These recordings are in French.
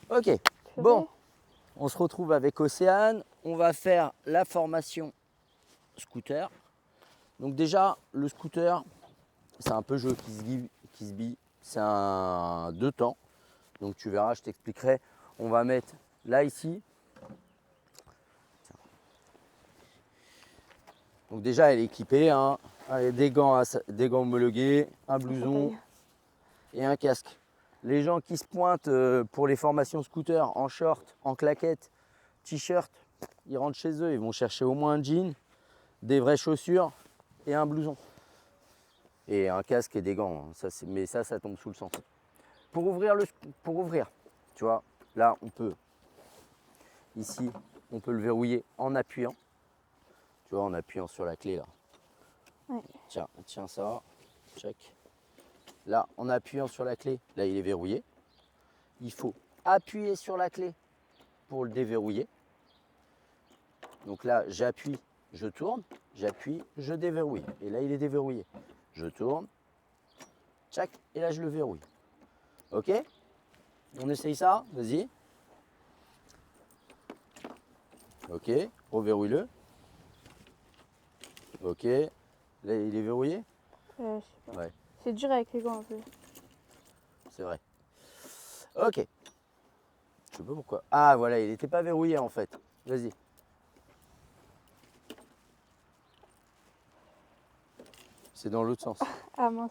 Ok, bon, on se retrouve avec Océane. On va faire la formation scooter. Donc déjà, le scooter, c'est un peu jeu qui se bille. C'est un 2 temps. Donc tu verras, je t'expliquerai. On va mettre là ici. Donc déjà, elle est équipée. Hein. Allez, des gants homologués, un blouson et un casque. Les gens qui se pointent pour les formations scooter en short, en claquettes, t-shirt, ils rentrent chez eux, ils vont chercher au moins un jean, des vraies chaussures et un blouson. Et un casque et des gants. Hein. Mais ça tombe sous le sens. Pour ouvrir, tu vois, là on peut, ici, on peut le verrouiller en appuyant. Tu vois, en appuyant sur la clé là. Ouais. Tiens ça, check. Là, en appuyant sur la clé, là il est verrouillé. Il faut appuyer sur la clé pour le déverrouiller. Donc là, j'appuie, je tourne, j'appuie, je déverrouille. Et là, il est déverrouillé. Je tourne, tchac, et là, je le verrouille. Ok? On essaye ça? Vas-y. Ok, reverrouille-le. Ok, là, il est verrouillé? Je sais pas. Ouais. C'est dur avec les gants un peu. C'est vrai. Ok. Je sais pas pourquoi. Ah, voilà, il n'était pas verrouillé en fait. Vas-y. C'est dans l'autre sens. Ah mince.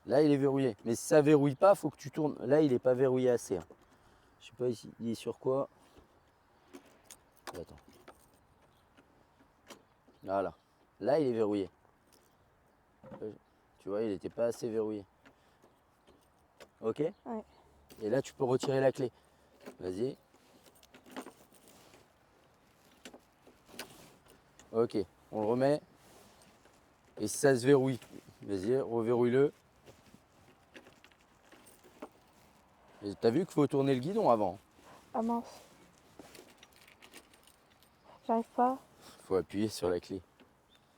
Là, il est verrouillé. Mais si ça verrouille pas, faut que tu tournes. Là, il n'est pas verrouillé assez. Hein. Je sais pas ici, il est sur quoi. Attends. Voilà. Là, il est verrouillé. Tu vois, il n'était pas assez verrouillé. Ok? Ouais. Et là, tu peux retirer la clé. Vas-y. Ok, on le remet. Et si ça se verrouille, vas-y, reverrouille-le. T'as vu qu'il faut tourner le guidon avant? Ah mince. J'arrive pas. Faut appuyer sur la clé.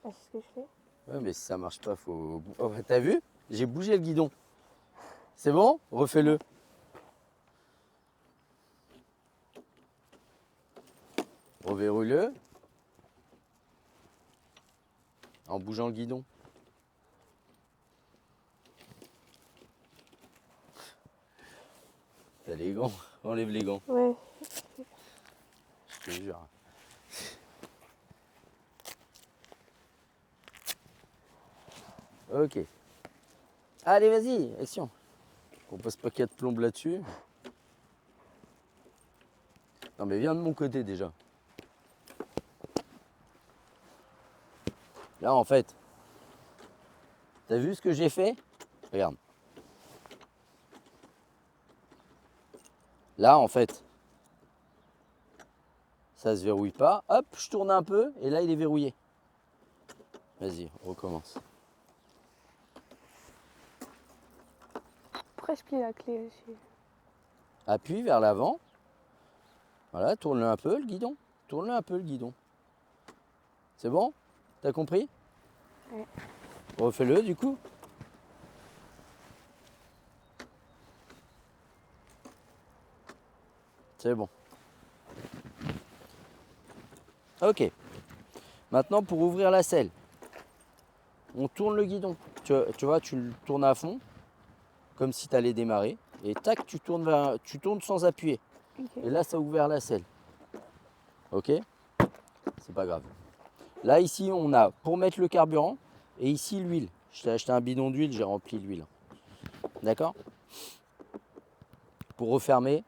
Ah, c'est ce que je fais. Ouais, mais si ça marche pas, faut. Oh, t'as vu? J'ai bougé le guidon. C'est bon? Refais-le. Reverrouille-le. En bougeant le guidon. T'as les gants. Enlève les gants. Ouais. Je te jure. Ok. Allez, vas-y, action. On passe pas 4 plombes là-dessus. Non, mais viens de mon côté déjà. Là, en fait, t'as vu ce que j'ai fait? Regarde. Là, en fait, ça se verrouille pas. Hop, je tourne un peu et là, il est verrouillé. Vas-y, on recommence. Pourquoi je plie la clé aussi? Appuie vers l'avant. Voilà, tourne-le un peu le guidon. Tourne-le un peu le guidon. C'est bon? T'as compris? Ouais. Refais-le du coup. C'est bon. Ok. Maintenant, pour ouvrir la selle, on tourne le guidon. Tu vois, tu le tournes à fond, comme si tu allais démarrer. Et tac, tu tournes sans appuyer. Okay. Et là, ça a ouvert la selle. Ok? C'est pas grave. Là, ici, on a pour mettre le carburant et ici l'huile. Je t'ai acheté un bidon d'huile, j'ai rempli l'huile. D'accord? Pour refermer,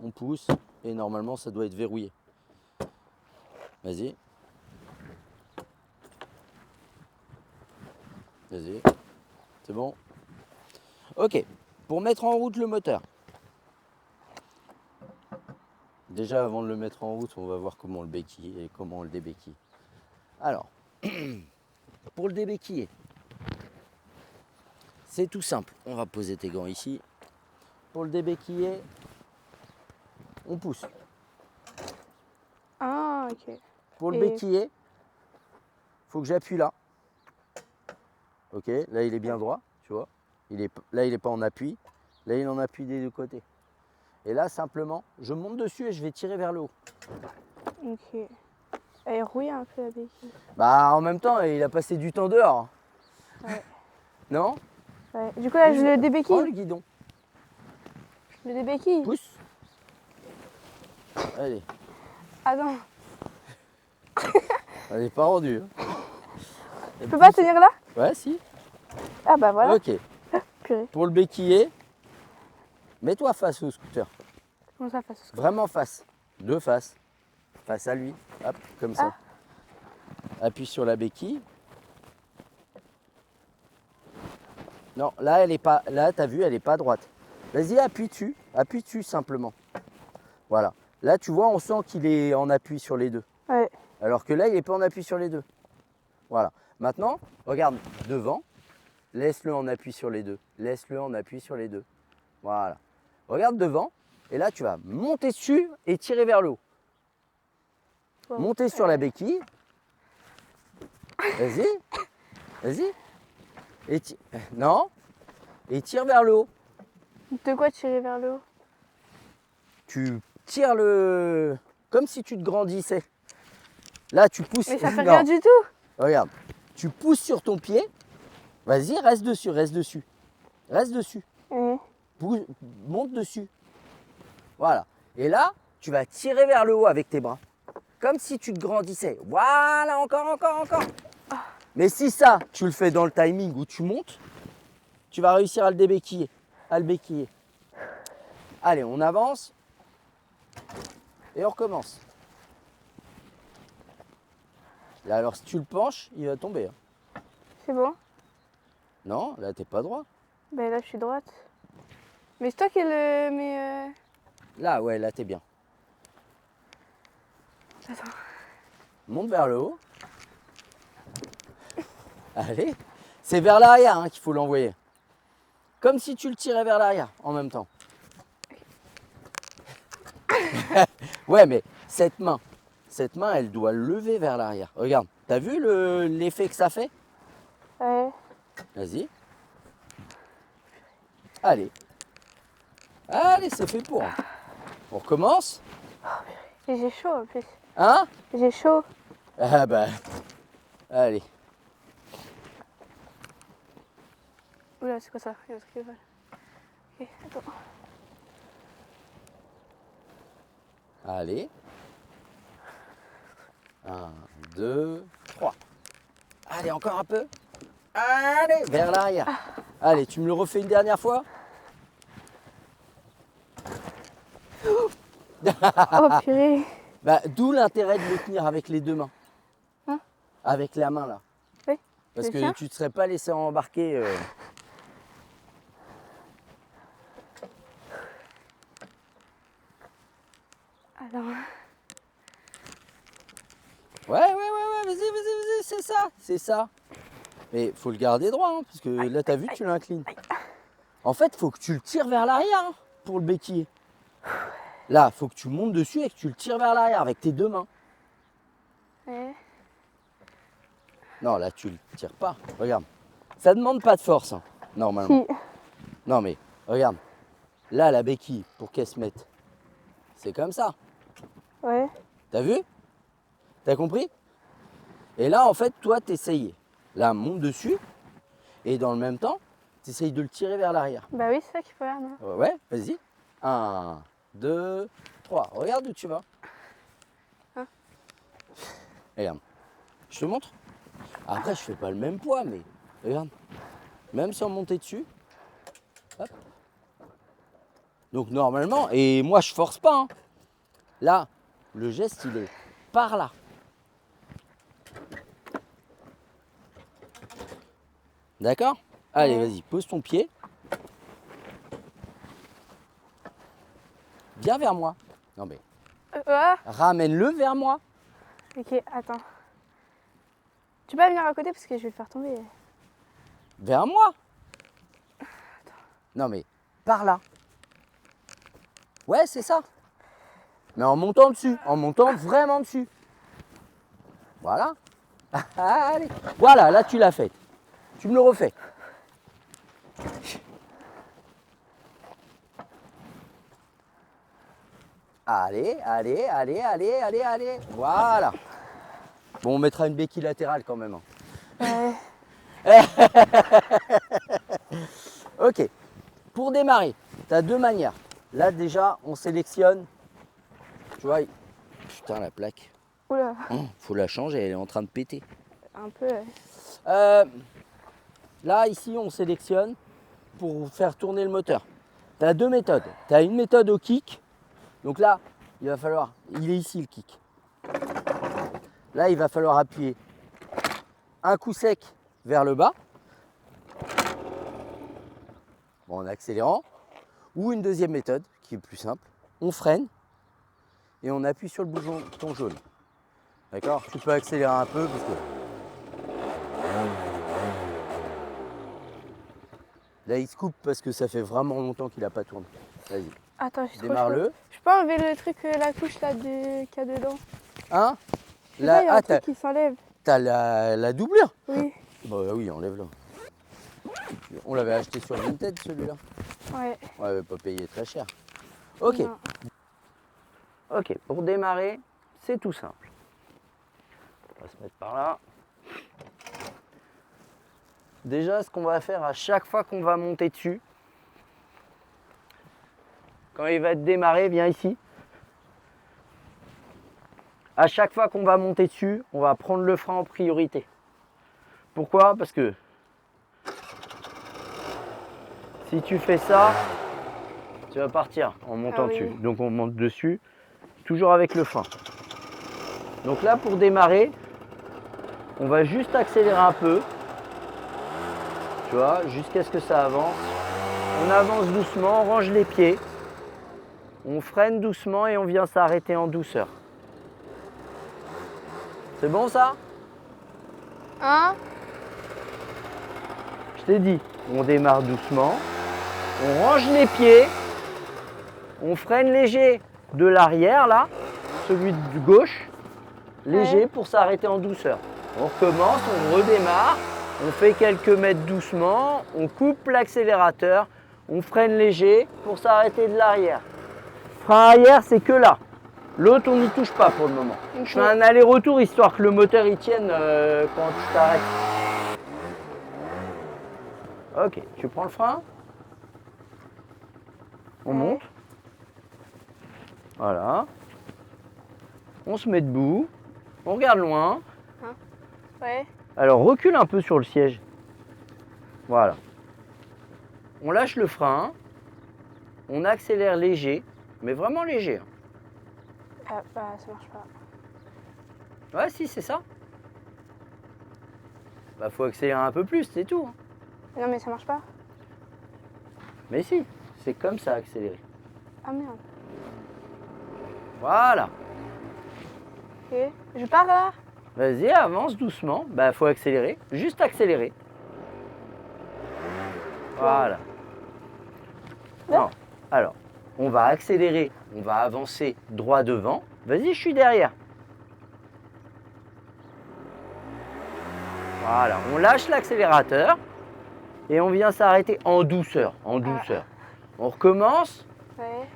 on pousse et normalement, ça doit être verrouillé. Vas-y. Vas-y. C'est bon? Ok. Pour mettre en route le moteur. Déjà, avant de le mettre en route, on va voir comment on le béquille et comment on le débéquille. Alors, pour le débéquiller, c'est tout simple. On va poser tes gants ici. Pour le débéquiller, on pousse. Ah, ok. Pour le béquiller, il faut que j'appuie là. Ok, là il est bien droit, tu vois. Là il n'est pas en appui. Là, il en appuie des deux côtés. Et là, simplement, je monte dessus et je vais tirer vers le haut. Ok. Elle rouille un peu la béquille. Bah, en même temps, il a passé du temps dehors. Ouais. Non? Ouais. Du coup, là, je le Prends le débéquille. guidon. Le débéquille. Pousse. Allez. Attends. Elle n'est pas rendue. Hein. Je peux pas tenir là? Ouais, si. Ah bah voilà. Ok. Purée. Pour le béquiller, mets-toi face au scooter. Comment ça face? Vraiment face. De face. Face à lui. Hop, comme ça. Appuie sur la béquille. Non, là, elle est pas. Là, t'as vu, elle n'est pas droite. Vas-y, appuie dessus. Appuie dessus simplement. Voilà. Là, tu vois, on sent qu'il est en appui sur les deux. Ouais. Alors que là, il n'est pas en appui sur les deux. Voilà. Maintenant, regarde devant. Laisse-le en appui sur les deux. Laisse-le en appui sur les deux. Voilà. Regarde devant. Et là, tu vas monter dessus et tirer vers le haut. Bon. Monter sur la béquille. Vas-y. Vas-y. Et non. Et tire vers le haut. De quoi tirer vers le haut? Tu tires le... Comme si tu te grandissais. Là, tu pousses... Mais ça fait Non. rien du tout. Regarde. Tu pousses sur ton pied. Vas-y, reste dessus, reste dessus. Reste dessus. Ouais. Monte dessus. Voilà. Et là, tu vas tirer vers le haut avec tes bras. Comme si tu te grandissais. Voilà, encore, encore, encore. Mais si ça, tu le fais dans le timing où tu montes, tu vas réussir à le débéquiller. À le béquiller. Allez, on avance. Et on recommence. Là, alors, si tu le penches, il va tomber. Hein. C'est bon? Non, là, t'es pas droit. Ben là, je suis droite. Mais c'est toi qui le mets. Là, ouais, là, t'es bien. Attends. Monte vers le haut. Allez. C'est vers l'arrière hein, qu'il faut l'envoyer. Comme si tu le tirais vers l'arrière en même temps. Ouais, mais cette main, elle doit lever vers l'arrière. Regarde, t'as vu l'effet que ça fait? Ouais. Vas-y. Allez. Allez, c'est fait pour. On recommence. Et j'ai chaud en plus. Hein? J'ai chaud. Ah bah. Allez. Oula, c'est quoi ça? Il y a un truc qui vole. Ok, attends. Allez. 1, 2, 3. Allez, encore un peu. Allez, vers l'arrière. Allez, tu me le refais une dernière fois? Oh purée. Bah, d'où l'intérêt de le tenir avec les deux mains. Hein? Avec la main là. Oui. Parce Le que tien? tu ne te serais pas laissé embarquer. Alors. Ouais, vas-y, c'est ça, c'est ça. Mais faut le garder droit, hein, parce que là, t'as vu, tu l'inclines. En fait, faut que tu le tires vers l'arrière hein, pour le béquiller. Là, faut que tu montes dessus et que tu le tires vers l'arrière avec tes deux mains. Ouais. Non, là, tu le tires pas. Regarde. Ça demande pas de force, hein, normalement. Si. Non, mais regarde. Là, la béquille, pour qu'elle se mette, c'est comme ça. Ouais. T'as vu? T'as compris? Et là, en fait, toi, t'essayes. Là, monte dessus. Et dans le même temps, t'essayes de le tirer vers l'arrière. Bah oui, c'est ça qu'il faut faire, non? Ouais, vas-y. 1, 2, 3. Regarde où tu vas. Hein? Regarde. Je te montre. Après, je fais pas le même poids, mais regarde. Même sans monter dessus. Hop. Donc normalement, et moi je force pas. Hein. Là, le geste il est par là. D'accord? Allez, Ouais. vas-y, pose ton pied. Viens vers moi. Non mais, Ah. ramène-le vers moi. Ok, attends. Tu peux pas venir à côté parce que je vais le faire tomber. Vers moi. Non mais, par là. Ouais, c'est ça. Mais en montant dessus, en montant vraiment dessus. Voilà. Allez. Voilà, là tu l'as fait. Tu me le refais. Allez, allez, allez, allez, allez, allez. Voilà. Bon, on mettra une béquille latérale quand même. Ouais. Ok. Pour démarrer, tu as deux manières. Là, déjà, on sélectionne. Tu vois, putain, la plaque. Oula, Faut la changer, elle est en train de péter. un peu. Là, ici, on sélectionne pour faire tourner le moteur. Tu as deux méthodes. Tu as une méthode au kick. Donc là, il va falloir, il est ici le kick. Là, il va falloir appuyer un coup sec vers le bas, bon, en accélérant, ou une deuxième méthode qui est plus simple. On freine et on appuie sur le bouton jaune. D'accord? Tu peux accélérer un peu parce que là, il se coupe parce que ça fait vraiment longtemps qu'il n'a pas tourné. Vas-y, Attends, j'ai trop chaud. démarre-le. Je peux enlever le truc, la couche là qu'il y a dedans. Hein? Je sais pas, il y a Là, un truc qui s'enlève. t'as la doublure? Oui. Bah oui, enlève-le. On l'avait acheté sur Vinted celui-là. Ouais. On l'avait pas payé très cher. Ok. Non. Ok, pour démarrer, c'est tout simple. On va se mettre par là. Déjà, ce qu'on va faire à chaque fois qu'on va monter dessus, quand il va être démarré, viens ici. À chaque fois qu'on va monter dessus, on va prendre le frein en priorité. Pourquoi? Parce que si tu fais ça, tu vas partir en montant oui. dessus. Donc on monte dessus, toujours avec le frein. Donc là, pour démarrer, on va juste accélérer un peu. Tu vois, jusqu'à ce que ça avance. On avance doucement, on range les pieds. On freine doucement et on vient s'arrêter en douceur. C'est bon ça? Hein? Je t'ai dit, on démarre doucement. On range les pieds. On freine léger de l'arrière là, celui du gauche. Léger Ouais. pour s'arrêter en douceur. On recommence, on redémarre. On fait quelques mètres doucement. On coupe l'accélérateur. On freine léger pour s'arrêter de l'arrière. Frein arrière, c'est que là. L'autre, on n'y touche pas pour le moment. Ok. Je fais un aller-retour histoire que le moteur y tienne quand tu t'arrêtes. Ok, tu prends le frein. On monte. Voilà. On se met debout. On regarde loin. Ouais. Alors recule un peu sur le siège. Voilà. On lâche le frein. On accélère léger. Mais vraiment léger. Ah, bah, ça marche pas. Ouais, si, c'est ça. Bah, faut accélérer un peu plus, c'est tout. Non, mais ça marche pas. Mais si, c'est comme ça, accélérer. Ah merde. Voilà. Ok. Je pars là? Vas-y, avance doucement. Bah, faut accélérer. Juste accélérer. Voilà. Là? Non. Alors, on va accélérer. On va avancer droit devant. Vas-y, je suis derrière. Voilà. On lâche l'accélérateur. Et on vient s'arrêter en douceur. En douceur. On recommence. Ouais.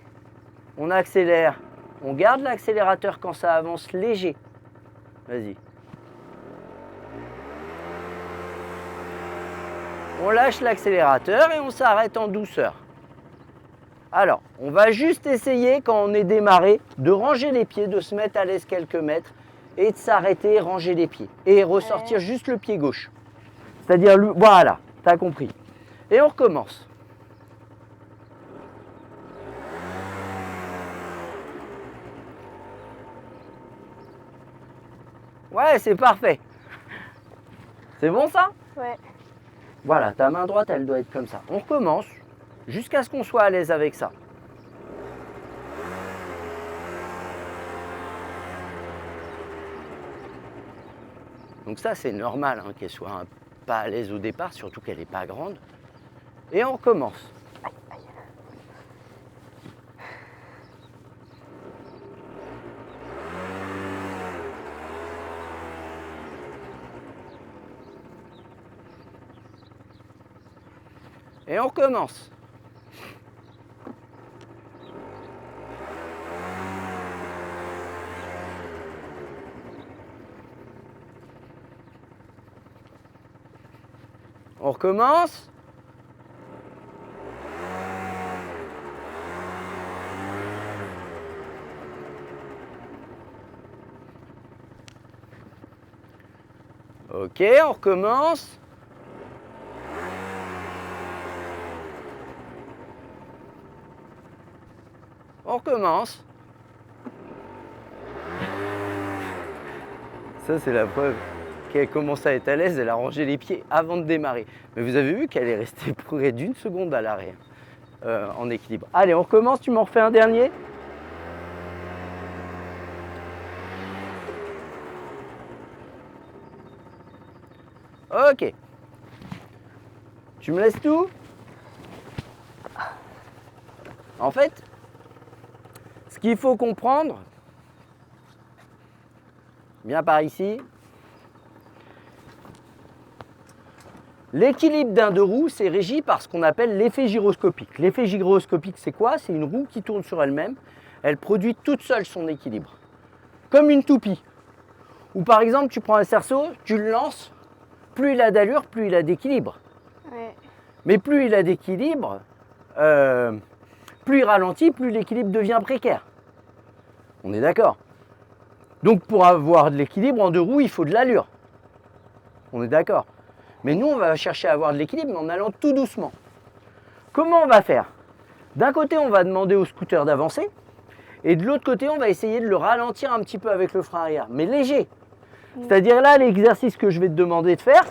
On accélère. On garde l'accélérateur quand ça avance léger. Vas-y. On lâche l'accélérateur et on s'arrête en douceur. Alors, on va juste essayer, quand on est démarré, de ranger les pieds, de se mettre à l'aise quelques mètres et de s'arrêter, ranger les pieds. Et ressortir juste le pied gauche. C'est-à-dire, voilà, t'as compris. Et on recommence. Ouais, c'est parfait. C'est bon ça? Ouais. Voilà, ta main droite, elle doit être comme ça. On recommence jusqu'à ce qu'on soit à l'aise avec ça. Donc ça, c'est normal hein, qu'elle soit pas à l'aise au départ, surtout qu'elle n'est pas grande. Et on recommence. Et on recommence. On recommence. Ok, on recommence. On recommence. Ça, c'est la preuve qu'elle commence à être à l'aise. Elle a rangé les pieds avant de démarrer. Mais vous avez vu qu'elle est restée près d'une seconde à l'arrêt en équilibre. Allez, on recommence. Tu m'en refais un dernier. Ok. Tu me laisses tout? En fait, ce qu'il faut comprendre, viens par ici, l'équilibre d'un deux roues, c'est régi par ce qu'on appelle l'effet gyroscopique. L'effet gyroscopique, c'est quoi? C'est une roue qui tourne sur elle-même. Elle produit toute seule son équilibre. Comme une toupie. Ou par exemple, tu prends un cerceau, tu le lances, plus il a d'allure, plus il a d'équilibre. Ouais. Mais plus il a d'équilibre, plus il ralentit, plus l'équilibre devient précaire. On est d'accord? Donc pour avoir de l'équilibre en deux roues, il faut de l'allure. On est d'accord? Mais nous, on va chercher à avoir de l'équilibre, mais en allant tout doucement. Comment on va faire? D'un côté, on va demander au scooter d'avancer, et de l'autre côté, on va essayer de le ralentir un petit peu avec le frein arrière, mais léger. C'est-à-dire là, l'exercice que je vais te demander de faire,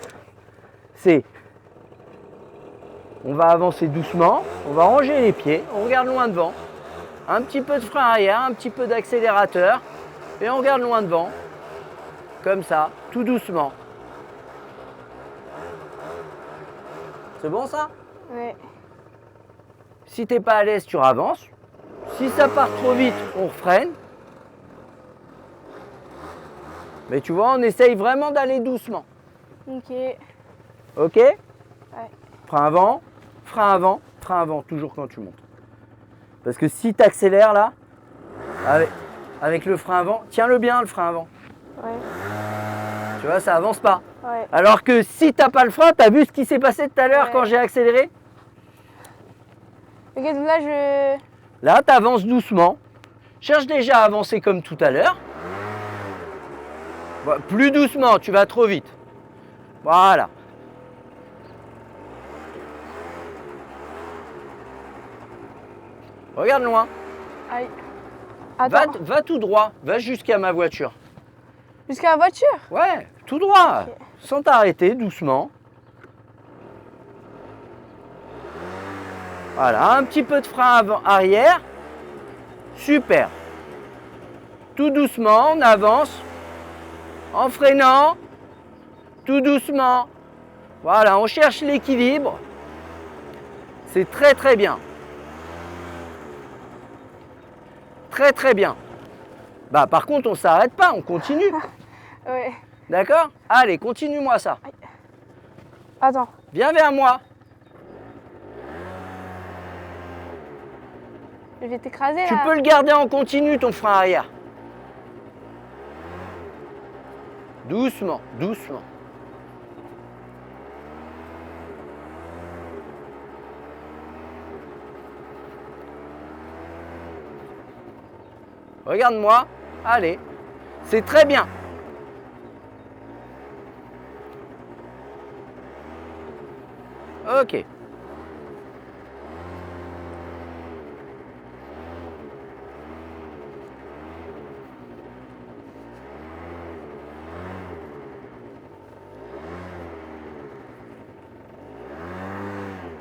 c'est on va avancer doucement, on va ranger les pieds, on regarde loin devant, un petit peu de frein arrière, un petit peu d'accélérateur, et on regarde loin devant, comme ça, tout doucement. C'est bon ça? Ouais. Si t'es pas à l'aise, tu ravances. Si ça part trop vite, on freine. Mais tu vois, on essaye vraiment d'aller doucement. Ok. Ok? Ouais. Frein avant, toujours quand tu montes. Parce que si tu accélères là, avec le frein avant, tiens-le bien le frein avant. Ouais. Tu vois, ça avance pas. Ouais. Alors que si t'as pas le frein, t'as vu ce qui s'est passé tout à l'heure Ouais. quand j'ai accéléré? Ok, donc là, je... Là, tu avances doucement. Cherche déjà à avancer comme tout à l'heure. Plus doucement, tu vas trop vite. Voilà. Regarde loin. Aïe. Attends. Va tout droit. Va jusqu'à ma voiture. Jusqu'à la voiture? Ouais, tout droit. Ok. Sans t'arrêter, doucement. Voilà, un petit peu de frein avant, arrière. Super. Tout doucement, on avance. En freinant. Tout doucement. Voilà, on cherche l'équilibre. C'est très très bien. Très très bien. Bah par contre, on s'arrête pas, on continue. Ouais. D'accord? Allez, continue-moi ça. Attends. Viens vers moi. Je vais t'écraser là. Tu peux le garder en continu, ton frein arrière. Doucement, doucement. Regarde-moi. Allez. C'est très bien. Ok.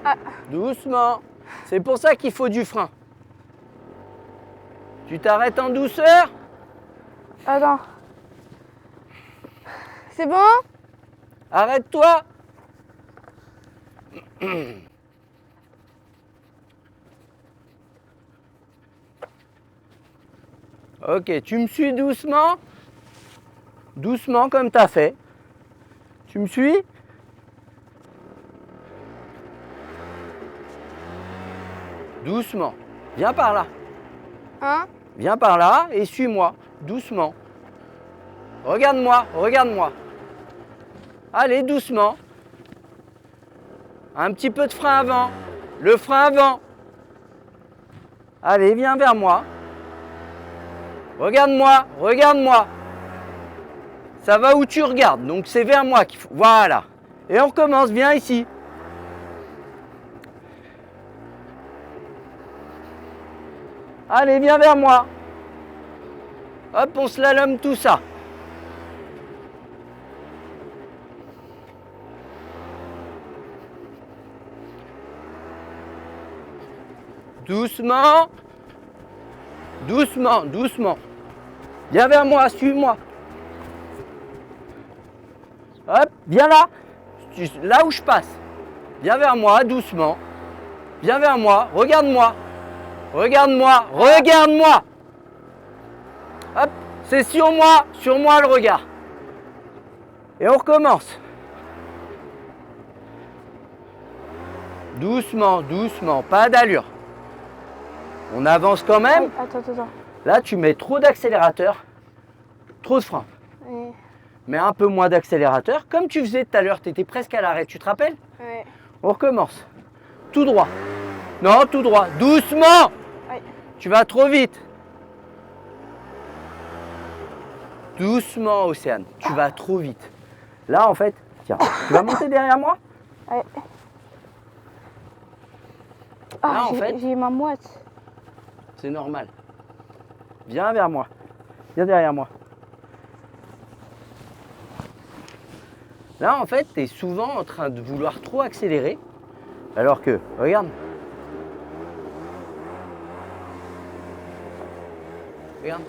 Ah. Doucement. C'est pour ça qu'il faut du frein. Tu t'arrêtes en douceur. Attends. C'est bon? Arrête-toi. Ok, tu me suis doucement. Doucement comme tu as fait. Tu me suis? Doucement. Viens par là. Hein? Viens par là et suis-moi. Doucement. Regarde-moi, regarde-moi. Allez, doucement. Un petit peu de frein avant. Le frein avant. Allez, viens vers moi. Regarde-moi, regarde-moi. Ça va où tu regardes, donc c'est vers moi qu'il faut. Voilà. Et on recommence, viens ici. Allez, viens vers moi. Hop, on slalome tout ça. Doucement. Doucement, doucement. Viens vers moi, suis-moi. Hop, viens là. Là où je passe. Viens vers moi, doucement. Viens vers moi, regarde-moi. Regarde-moi, regarde-moi. Hop, c'est sur moi le regard. Et on recommence. Doucement, doucement, pas d'allure. On avance quand même. Attends. Là, tu mets trop d'accélérateur, trop de frein. Ouais. Mais un peu moins d'accélérateur. Comme tu faisais tout à l'heure, tu étais presque à l'arrêt, tu te rappelles? Ouais. On recommence. Tout droit. Non, tout droit. Doucement. Ouais. Tu vas trop vite. Doucement, Océane. Tu vas trop vite. Là, en fait, tiens, tu vas monter derrière moi? Ouais. Là, Ah, en fait, j'ai ma moite. c'est normal. Viens vers moi. Viens derrière moi. Là, en fait, tu es souvent en train de vouloir trop accélérer. Alors que, regarde. Regarde.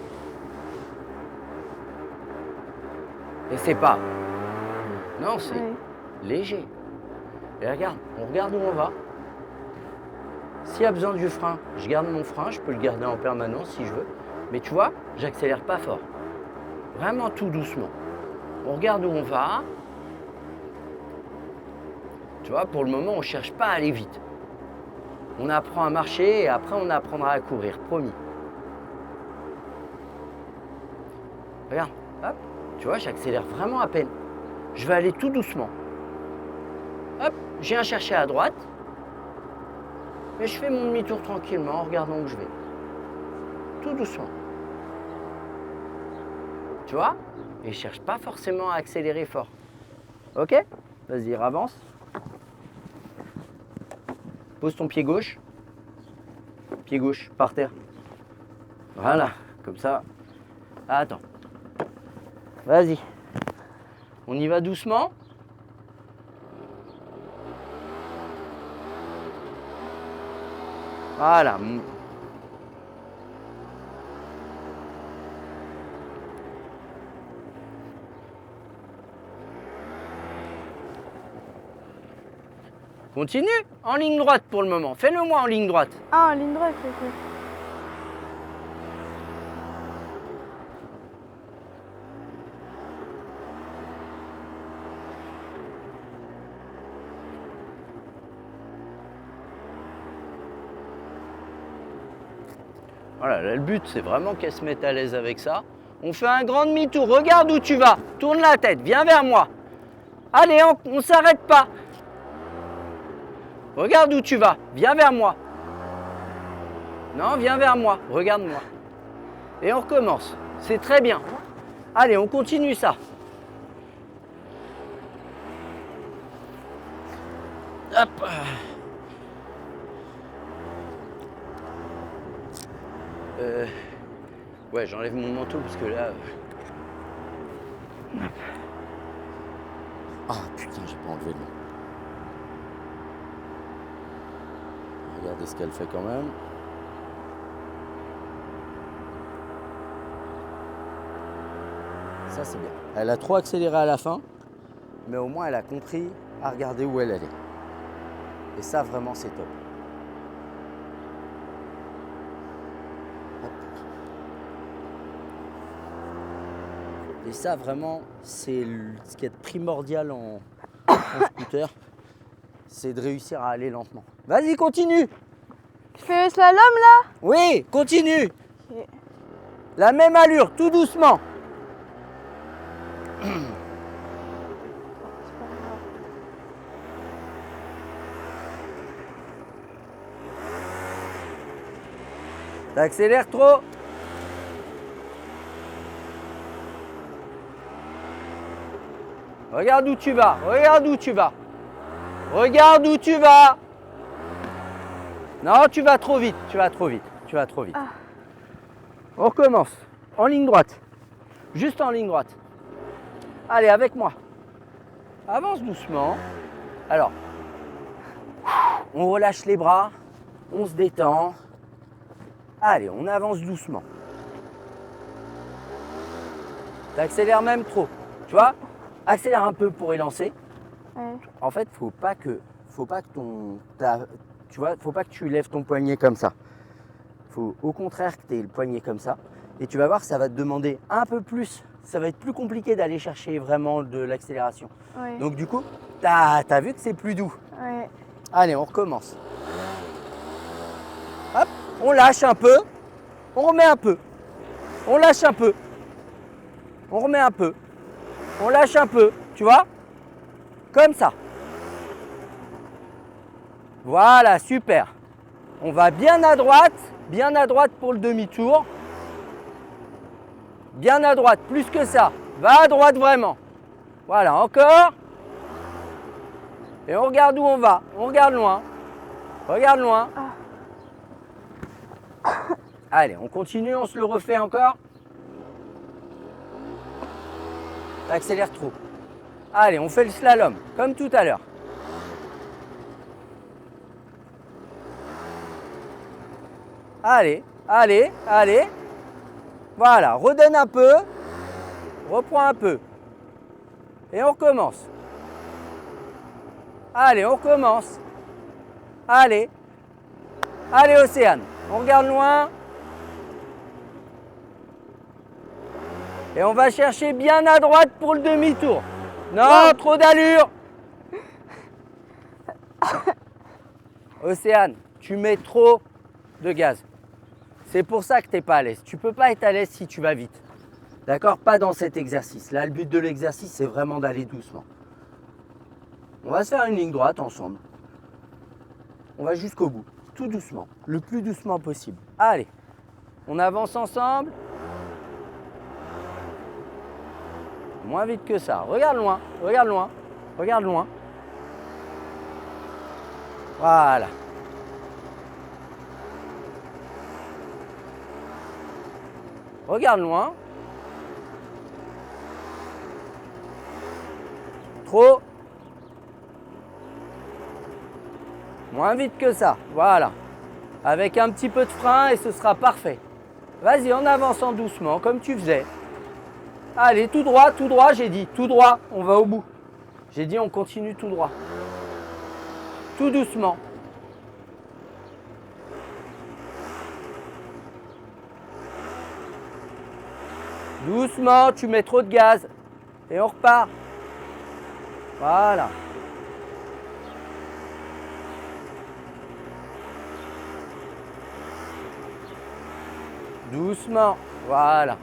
Et c'est pas. Non, c'est Ouais. léger. Et regarde, on regarde où on va. S'il y a besoin du frein, je garde mon frein, je peux le garder en permanence si je veux. Mais tu vois, j'accélère pas fort. Vraiment tout doucement. On regarde où on va. Tu vois, pour le moment, on ne cherche pas à aller vite. On apprend à marcher et après, on apprendra à courir, promis. Regarde, hop, tu vois, j'accélère vraiment à peine. Je vais aller tout doucement. Hop, je viens chercher à droite. Mais je fais mon demi-tour tranquillement en regardant où je vais. Tout doucement. Tu vois? Et je cherche pas forcément à accélérer fort. Ok? Vas-y, avance. Pose ton pied gauche. Pied gauche, par terre. Voilà, comme ça. Attends. Vas-y. On y va doucement. Voilà. Continue en ligne droite pour le moment. Fais-le moi en ligne droite. Ah, en ligne droite, ok. Voilà, là, le but, c'est vraiment qu'elle se mette à l'aise avec ça. On fait un grand demi-tour. Regarde où tu vas. Tourne la tête. Viens vers moi. Allez, on ne s'arrête pas. Regarde où tu vas. Viens vers moi. Non, viens vers moi. Regarde-moi. Et on recommence. C'est très bien. Allez, on continue ça. Hop. Ouais, j'enlève mon manteau parce que là... Ah putain, j'ai pas enlevé le nom. Regardez ce qu'elle fait quand même. Ça c'est bien. Elle a trop accéléré à la fin, mais au moins elle a compris à regarder où elle allait. Et ça vraiment c'est top. Et ça, vraiment, c'est ce qui est primordial en scooter, c'est de réussir à aller lentement. Vas-y, continue. Tu fais le slalom là? Oui, continue. Ok. La même allure, tout doucement. C'est pas grave. T'accélères trop. Regarde où tu vas, regarde où tu vas. Regarde où tu vas. Non, tu vas trop vite, tu vas trop vite, tu vas trop vite. Ah. On recommence, en ligne droite. Juste en ligne droite. Allez, avec moi. Avance doucement. Alors, on relâche les bras, on se détend. Allez, on avance doucement. T'accélères même trop. Tu vois? Accélère un peu pour élancer. Ouais. En fait, faut pas que tu lèves ton poignet comme ça. Faut au contraire que tu aies le poignet comme ça. Et tu vas voir, ça va te demander un peu plus. Ça va être plus compliqué d'aller chercher vraiment de l'accélération. Ouais. Donc du coup, t'as vu que c'est plus doux. Ouais. Allez, on recommence. Hop, on lâche un peu. On remet un peu. On lâche un peu. On remet un peu. On lâche un peu. Tu vois? Comme ça. Voilà, super. On va bien à droite pour le demi-tour. Bien à droite, plus que ça. Va à droite vraiment. Voilà, encore. Et on regarde où on va. On regarde loin. Regarde loin. Allez, on continue, on se le refait encore. T'accélères trop. Allez, on fait le slalom, comme tout à l'heure. Allez, allez, allez. Voilà, redonne un peu. Reprends un peu. Et on recommence. Allez, on recommence. Allez. Allez, Océane. On regarde loin. Et on va chercher bien à droite pour le demi-tour. Non, trop d'allure. Océane, tu mets trop de gaz. C'est pour ça que tu n'es pas à l'aise. Tu ne peux pas être à l'aise si tu vas vite. D'accord? Pas dans cet exercice. Là, le but de l'exercice, c'est vraiment d'aller doucement. On va se faire une ligne droite ensemble. On va jusqu'au bout. Tout doucement. Le plus doucement possible. Allez. On avance ensemble. Moins vite que ça. Regarde loin. Regarde loin. Regarde loin. Voilà. Regarde loin. Trop. Moins vite que ça. Voilà. Avec un petit peu de frein et ce sera parfait. Vas-y, en avançant doucement, comme tu faisais. Allez, tout droit, j'ai dit. Tout droit, on va au bout. J'ai dit, on continue tout droit. Tout doucement. Doucement, tu mets trop de gaz. Et on repart. Voilà. Doucement. Voilà.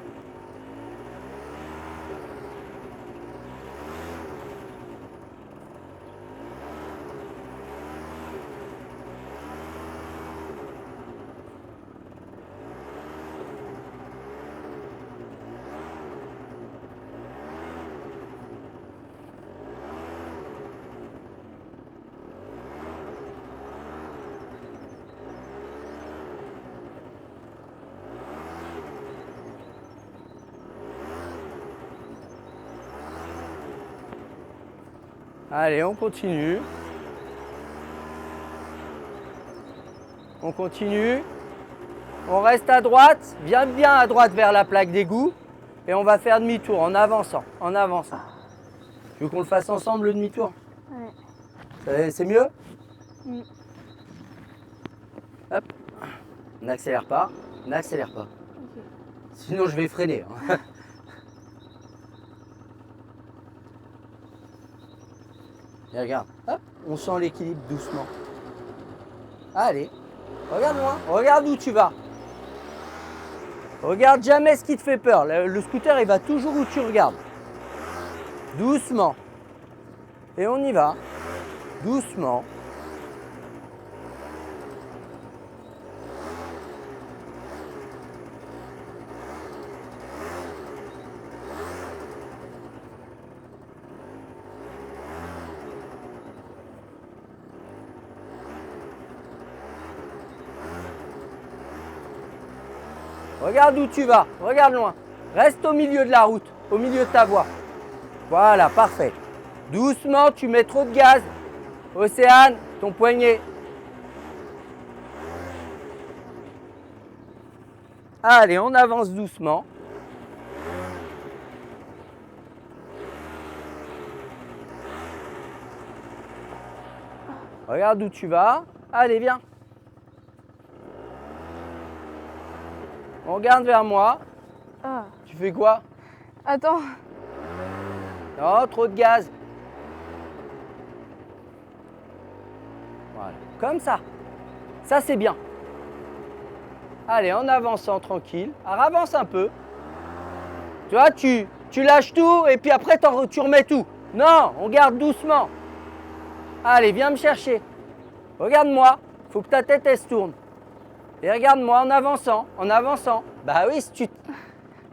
Allez, on continue. On continue. On reste à droite. Viens bien à droite vers la plaque d'égout. Et on va faire demi-tour en avançant. En avançant. Tu veux qu'on le fasse ensemble, le demi-tour? Ouais. C'est mieux? Mm. Hop. N'accélère pas. N'accélère pas. Ok. Sinon, je vais freiner. Et regarde, hop, on sent l'équilibre doucement. Allez, regarde loin, regarde où tu vas. Regarde jamais ce qui te fait peur. Le scooter, il va toujours où tu regardes. Doucement. Et on y va. Doucement. Regarde où tu vas. Regarde loin. Reste au milieu de la route, au milieu de ta voie. Voilà, parfait. Doucement, tu mets trop de gaz. Océane, ton poignet. Allez, on avance doucement. Regarde où tu vas. Allez, viens. On regarde vers moi. Ah. Tu fais quoi? Attends. Non, trop de gaz. Voilà, comme ça. Ça, c'est bien. Allez, en avançant tranquille. Alors, avance un peu. Tu vois, tu lâches tout et puis après, tu remets tout. Non, on garde doucement. Allez, viens me chercher. Regarde-moi. Faut que ta tête, elle se tourne. Et regarde-moi en avançant, en avançant. Bah oui, si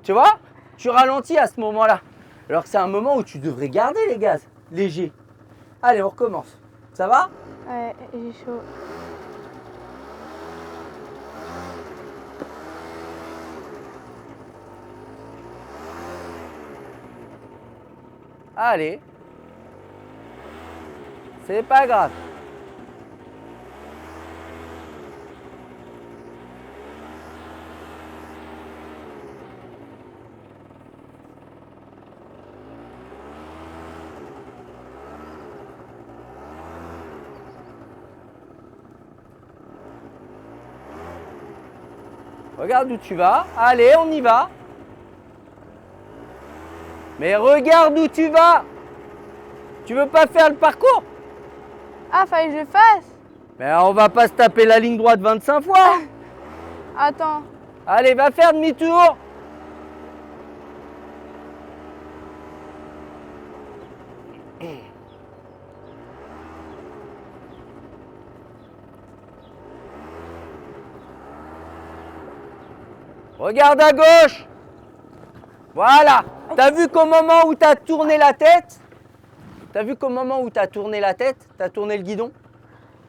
tu vois, tu ralentis à ce moment-là. Alors que c'est un moment où tu devrais garder les gaz légers. Allez, on recommence. Ça va? Ouais, j'ai chaud. Allez. C'est pas grave. Regarde où tu vas. Allez, on y va. Mais regarde où tu vas. Tu veux pas faire le parcours? Ah, fallait que je fasse. Mais on va pas se taper la ligne droite 25 fois. Attends. Allez, va faire demi-tour. Regarde à gauche. Voilà. T'as vu qu'au moment où t'as tourné la tête, t'as tourné le guidon?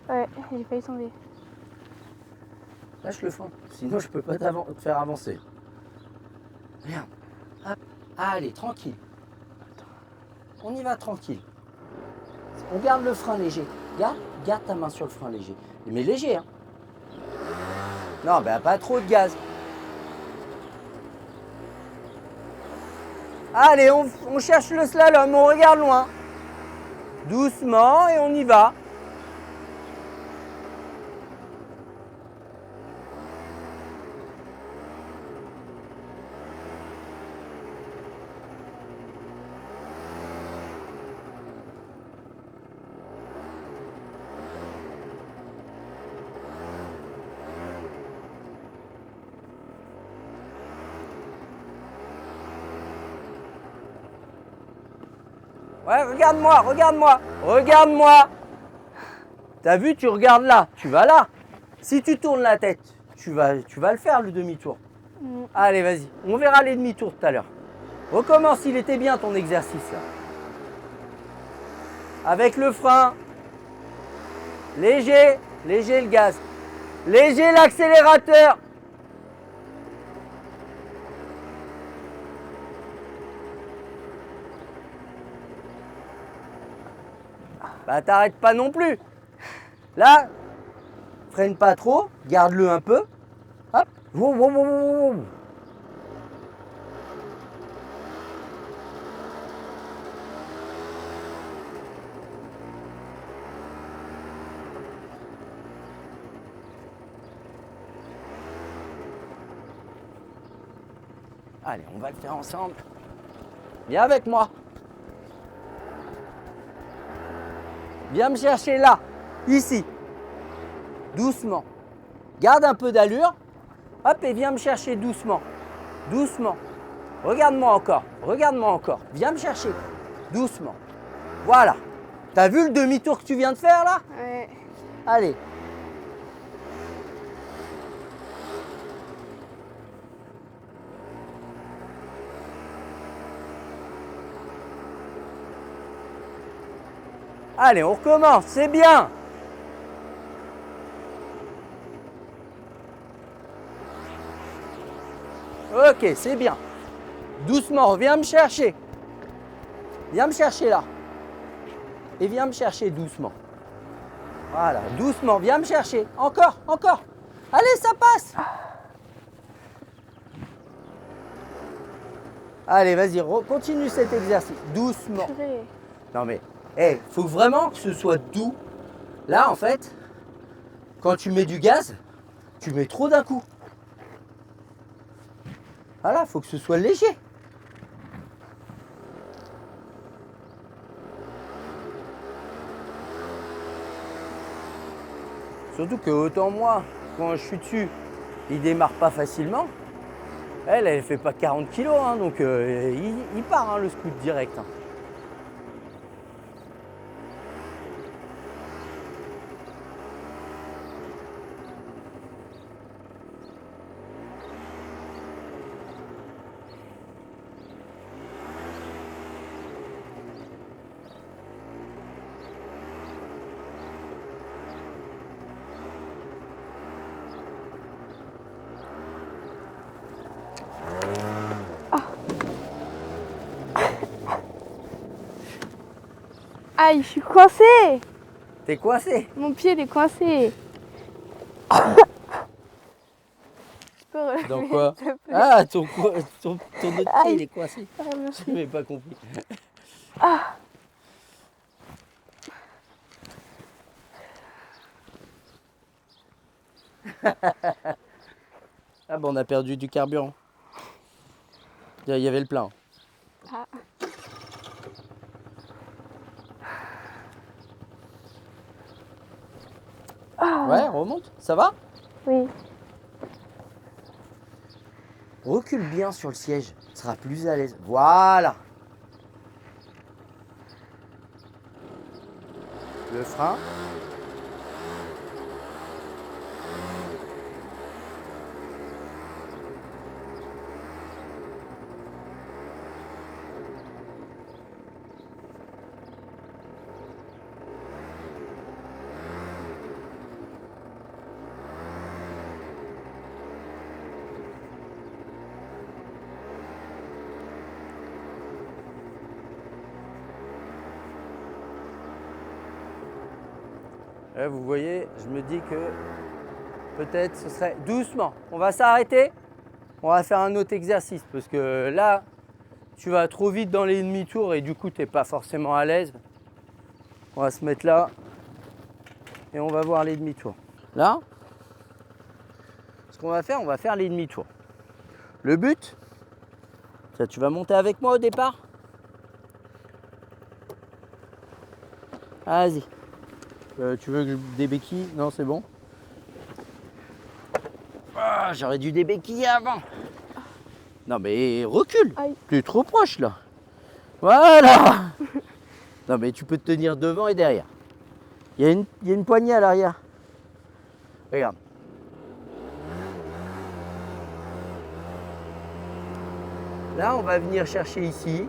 Ouais, j'ai failli tomber. Lâche le frein, sinon je peux pas te faire avancer. Regarde. Hop. Allez, tranquille. On y va tranquille. On garde le frein léger. Garde ta main sur le frein léger. Mais léger, hein. Non, ben pas trop de gaz. Allez, on cherche le slalom, on regarde loin. Doucement et on y va. Ouais, regarde-moi. T'as vu, tu regardes là, tu vas là. Si tu tournes la tête, tu vas le faire le demi-tour. Allez, vas-y, on verra les demi-tours tout à l'heure. Recommence, il était bien ton exercice là. Avec le frein, léger le gaz, léger l'accélérateur. Bah t'arrêtes pas non plus. Là, freine pas trop, garde-le un peu. Hop. Allez, on va le faire ensemble. Viens avec moi. Viens me chercher là, ici. Doucement. Garde un peu d'allure. Hop, et viens me chercher doucement. Doucement. Regarde-moi encore. Viens me chercher. Doucement. Voilà. T'as vu le demi-tour que tu viens de faire là? Ouais. Allez. Allez, on recommence, c'est bien. Ok, c'est bien. Doucement, viens me chercher. Viens me chercher là. Et viens me chercher doucement. Voilà, doucement, viens me chercher. Encore, encore. Allez, ça passe. Allez, vas-y, continue cet exercice. Doucement. Purée. Non mais, faut vraiment que ce soit doux. Là, en fait, quand tu mets du gaz, tu mets trop d'un coup. Voilà, faut que ce soit léger. Surtout que autant moi, quand je suis dessus, il démarre pas facilement. Elle fait pas 40 kilos, hein, donc il part, hein, le scoot direct. Hein. Aïe, je suis coincée. T'es coincé. Mon pied, il est coincé. Je peux relever, Dans quoi? s'il te plaît. Ah, ton autre pied, Aïe. il est coincé. Ah, merci. Je n'avais pas compris. Ah. Ah bon, on a perdu du carburant. Il y avait le plein. Ah. Ouais, remonte. Ça va? Oui. Recule bien sur le siège. Tu seras plus à l'aise. Voilà. Le frein. Là, vous voyez, je me dis que peut-être ce serait doucement. On va s'arrêter. On va faire un autre exercice parce que là, tu vas trop vite dans les demi-tours et du coup, tu n'es pas forcément à l'aise. On va se mettre là et on va voir les demi-tours. Là, ce qu'on va faire, on va faire les demi-tours. Le but, ça, tu vas monter avec moi au départ. Vas-y. Tu veux que je des béquilles? Non, c'est bon. Ah, j'aurais dû débéquiller avant. Non, mais recule. Aïe. Tu es trop proche là. Voilà. Non, mais tu peux te tenir devant et derrière. Il y a une poignée à l'arrière. Regarde. Là, on va venir chercher ici.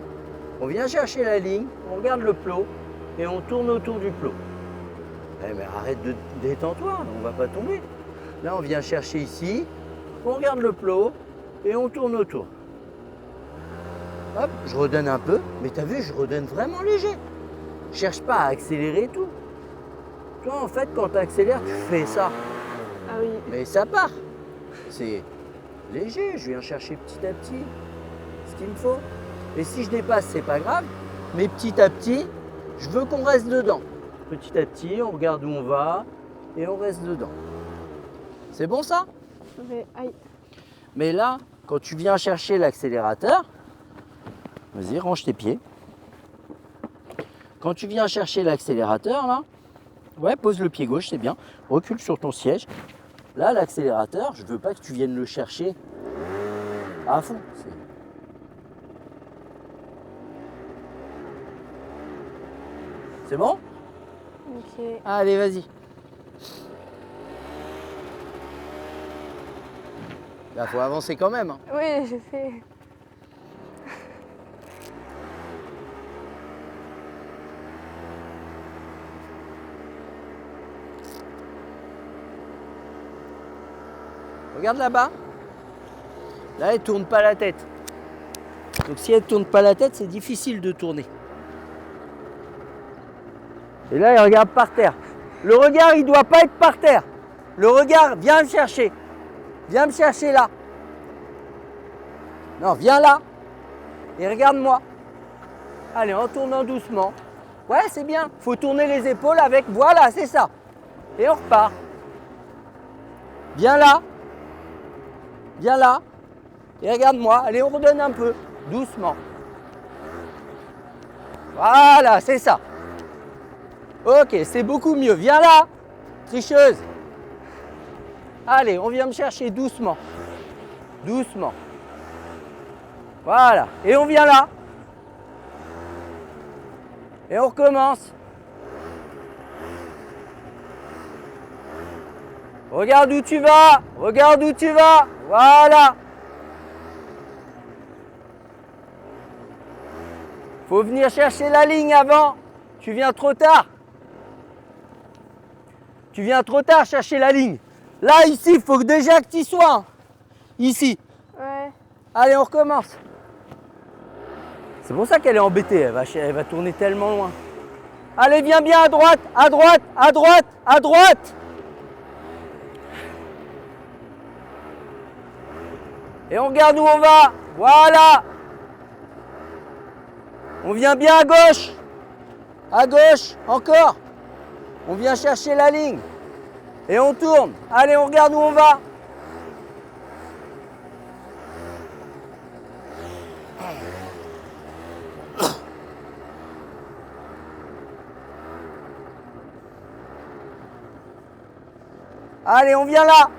On vient chercher la ligne, on regarde le plot et on tourne autour du plot. Eh mais arrête de détends-toi, on va pas tomber. Là, on vient chercher ici, on regarde le plot et on tourne autour. Hop, je redonne un peu, mais t'as vu, je redonne vraiment léger. Je cherche pas à accélérer tout. Toi, en fait, quand tu accélères, tu fais ça. Ah oui. Mais ça part. C'est léger, je viens chercher petit à petit ce qu'il me faut. Et si je dépasse, c'est pas grave. Mais petit à petit, je veux qu'on reste dedans. Petit à petit, on regarde où on va et on reste dedans. C'est bon ça? Mais, aïe. Mais là, quand tu viens chercher l'accélérateur, vas-y, range tes pieds. Quand tu viens chercher l'accélérateur, là, ouais, pose le pied gauche, c'est bien. Recule sur ton siège. Là, l'accélérateur, je veux pas que tu viennes le chercher à fond. C'est bon? Ok. Allez, vas-y. Là, faut avancer quand même. Hein. Oui, je sais. Regarde là-bas. Là, elle ne tourne pas la tête. Donc si elle ne tourne pas la tête, c'est difficile de tourner. Et là, elle regarde par terre. Le regard, il ne doit pas être par terre. Le regard, viens me chercher. Viens me chercher là. Non, viens là. Et regarde-moi. Allez, en tournant doucement. Ouais, c'est bien. Il faut tourner les épaules avec. Voilà, c'est ça. Et on repart. Viens là. Viens là. Et regarde-moi. Allez, on redonne un peu. Doucement. Voilà, c'est ça. Ok, c'est beaucoup mieux. Viens là. Tricheuse. Allez, on vient me chercher doucement. Doucement. Voilà. Et on vient là. Et on recommence. Regarde où tu vas. Regarde où tu vas. Voilà. Faut venir chercher la ligne avant. Tu viens trop tard. Tu viens trop tard chercher la ligne. Là, ici, il faut déjà que tu y sois. Ici. Ouais. Allez, on recommence. C'est pour ça qu'elle est embêtée. Elle va tourner tellement loin. Allez, viens bien à droite, à droite, à droite, à droite. Et on regarde où on va. Voilà. On vient bien à gauche. À gauche, encore. On vient chercher la ligne. Et on tourne. Allez, on regarde où on va. Allez, on vient là.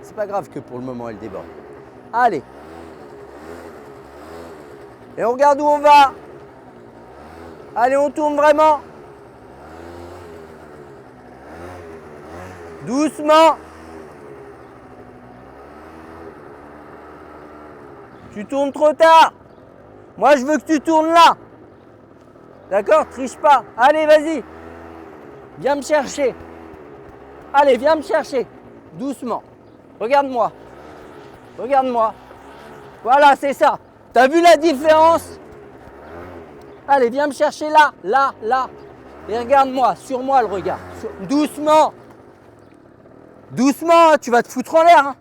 C'est pas grave que pour le moment elle déborde. Allez. Et on regarde où on va. Allez, on tourne vraiment. Doucement. Tu tournes trop tard. Moi, je veux que tu tournes là. D'accord? Triche pas. Allez, vas-y. Viens me chercher. Allez, viens me chercher. Doucement. Regarde-moi. Regarde-moi. Voilà, c'est ça. T'as vu la différence? Allez, viens me chercher là, là, là. Et regarde-moi, sur moi le regard. Doucement. Doucement, hein, tu vas te foutre en l'air. Hein.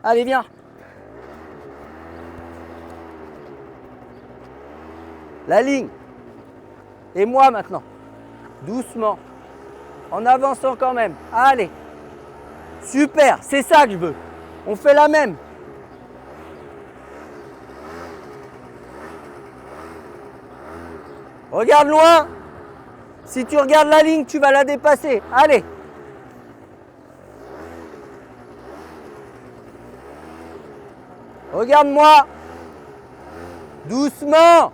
Allez, viens. La ligne. Et moi maintenant. Doucement. En avançant quand même. Allez. Super, c'est ça que je veux. On fait la même. Regarde loin. Si tu regardes la ligne, tu vas la dépasser. Allez. Regarde-moi. Doucement.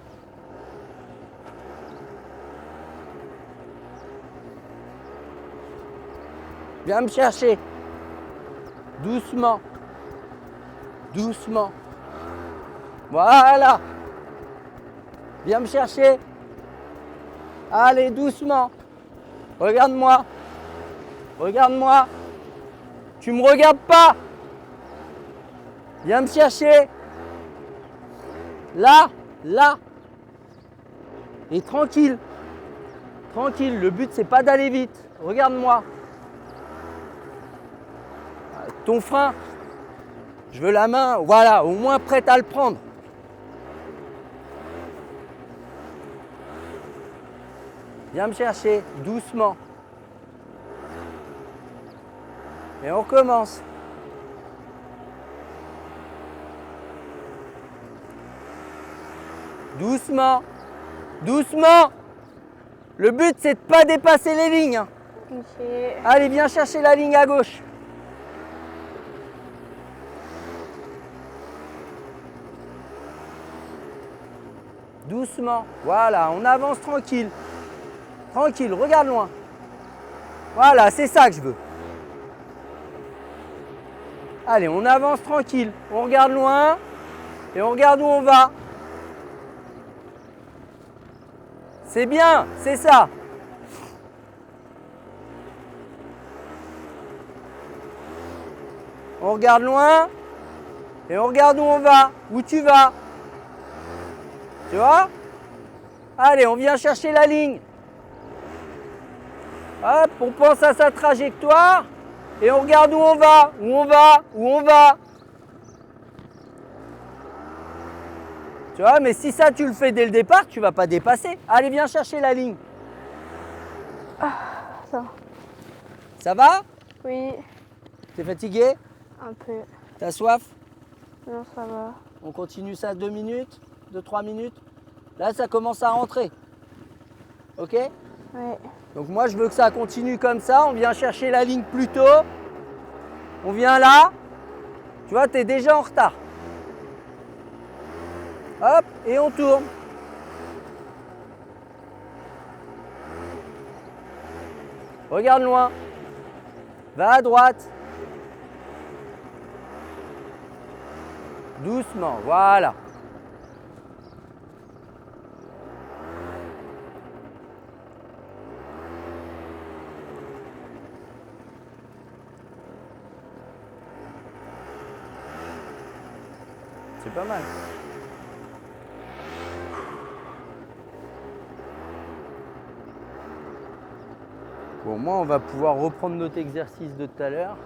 Viens me chercher. Doucement. Doucement. Voilà. Viens me chercher. Allez, doucement. Regarde-moi. Regarde-moi. Tu me regardes pas. Viens me chercher. Là, là. Et tranquille. Tranquille. Le but, c'est pas d'aller vite. Regarde-moi. Ton frein. Je veux la main. Voilà, au moins prête à le prendre. Viens me chercher, doucement. Et on recommence. Doucement. Doucement. Le but, c'est de ne pas dépasser les lignes. Hein. Okay. Allez, viens chercher la ligne à gauche. Doucement. Voilà, on avance tranquille. Tranquille, regarde loin. Voilà, c'est ça que je veux. Allez, on avance tranquille. On regarde loin et on regarde où on va. C'est bien, c'est ça. On regarde loin. Et on regarde où on va, où tu vas. Tu vois? Allez, on vient chercher la ligne. Hop, on pense à sa trajectoire. Et on regarde où on va, où on va, où on va. Tu vois, mais si ça tu le fais dès le départ, tu vas pas dépasser. Allez, viens chercher la ligne. Ça. Ça va? Oui, T'es fatigué? un peu. T'as soif? Non, ça va. On continue ça 2 minutes, 2-3 minutes. Là, ça commence à rentrer. Ok? Ouais. Donc moi, je veux que ça continue comme ça. On vient chercher la ligne plus tôt. On vient là. Tu vois, tu es déjà en retard. Hop, et on tourne. Regarde loin. Va à droite. Doucement, voilà. C'est pas mal. Bon, moi, on va pouvoir reprendre notre exercice de tout à l'heure.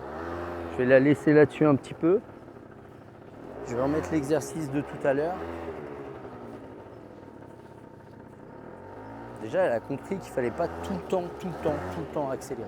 Je vais la laisser là-dessus un petit peu. Je vais remettre l'exercice de tout à l'heure. Déjà, elle a compris qu'il ne fallait pas tout le temps accélérer.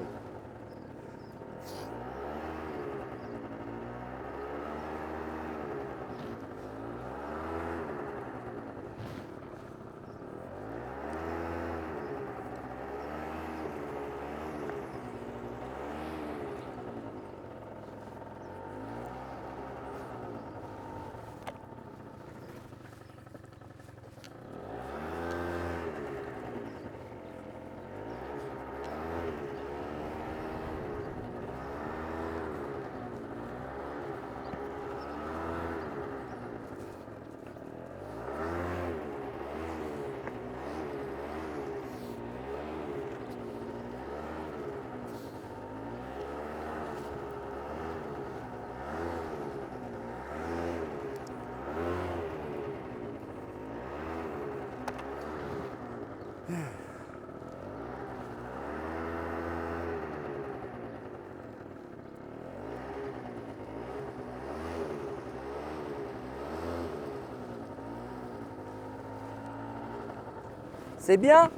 C'est bien?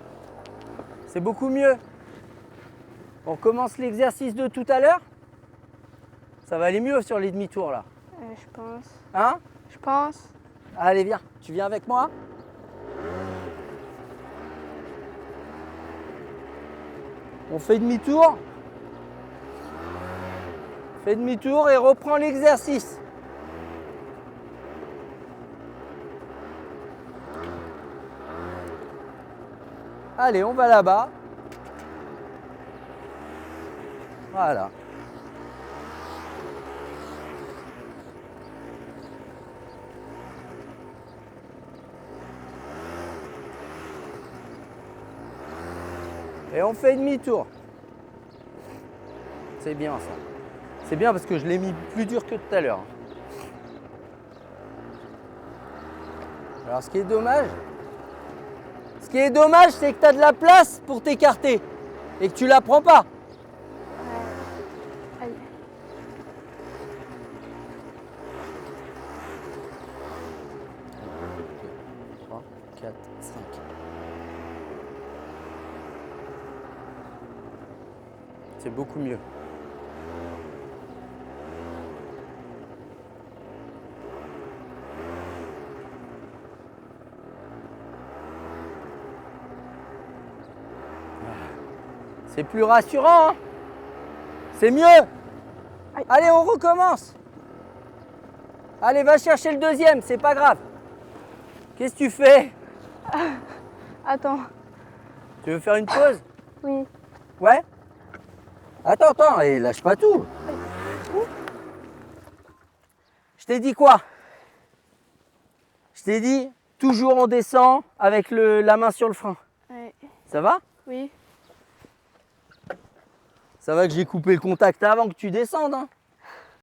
C'est beaucoup mieux. On recommence l'exercice de tout à l'heure? Ça va aller mieux sur les demi-tours là. Je pense. Hein? Je pense. Allez, viens. Tu viens avec moi? On fait demi-tour. Fais demi-tour et reprends l'exercice. Allez, on va là-bas. Voilà. Et on fait demi-tour. C'est bien ça. C'est bien parce que je l'ai mis plus dur que tout à l'heure. Alors ce qui est dommage, c'est que tu as de la place pour t'écarter et que tu la prends pas. Aïe. 3, 4, 5. C'est beaucoup mieux. C'est plus rassurant, hein? C'est mieux. Aïe. Allez, on recommence. Allez, va chercher le deuxième, c'est pas grave. Qu'est-ce que tu fais? Attends. Tu veux faire une pause? Oui. Ouais? Attends, et lâche pas tout. Je t'ai dit quoi? Je t'ai dit, toujours on descend avec la main sur le frein. Ouais. Ça va? Oui. Ça va que j'ai coupé le contact avant que tu descendes, hein?